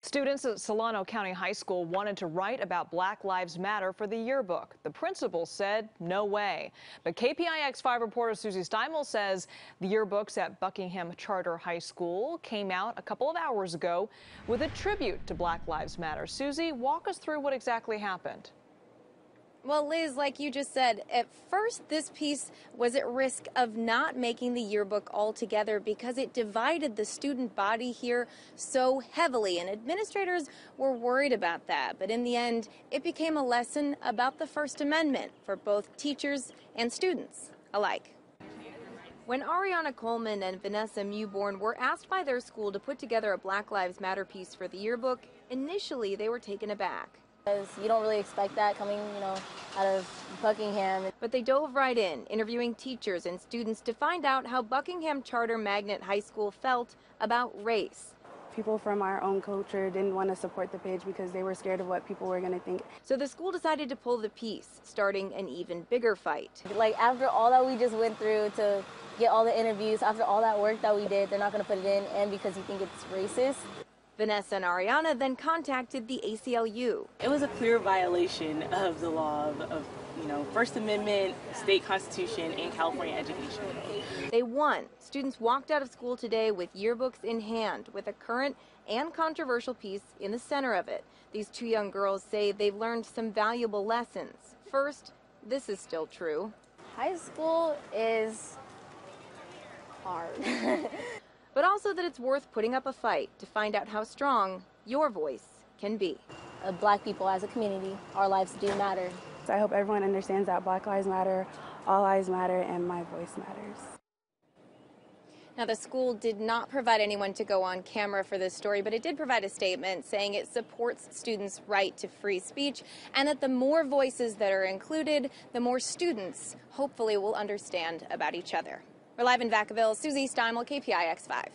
Students at Solano County High School wanted to write about Black Lives Matter for the yearbook. The principal said no way. But KPIX5 reporter Susie Steimle says the yearbooks at Buckingham Charter High School came out a couple of hours ago with a tribute to Black Lives Matter. Susie, walk us through what exactly happened. Well, Liz, like you just said, at first this piece was at risk of not making the yearbook altogether because it divided the student body here so heavily, and administrators were worried about that. But in the end, it became a lesson about the First Amendment for both teachers and students alike. When Ariana Coleman and Vanessa Mewborn were asked by their school to put together a Black Lives Matter piece for the yearbook, initially they were taken aback. Because you don't really expect that coming, out of Buckingham. But they dove right in, interviewing teachers and students to find out how Buckingham Charter Magnet High School felt about race. People from our own culture didn't want to support the page because they were scared of what people were going to think. So the school decided to pull the piece, starting an even bigger fight. Like, after all that we just went through to get all the interviews, after all that work that we did, they're not going to put it in, and because you think it's racist. Vanessa and Ariana then contacted the ACLU. It was a clear violation of the law of First Amendment, state constitution, and California education code. They won. Students walked out of school today with yearbooks in hand, with a current and controversial piece in the center of it. These two young girls say they've learned some valuable lessons. First, this is still true. High school is hard. But also that it's worth putting up a fight to find out how strong your voice can be. Black people as a community, our lives do matter. So I hope everyone understands that Black Lives Matter, all lives matter, and my voice matters. Now, the school did not provide anyone to go on camera for this story, but it did provide a statement saying it supports students' right to free speech and that the more voices that are included, the more students hopefully will understand about each other. We're live in Vacaville. Susie Steimle, KPIX5.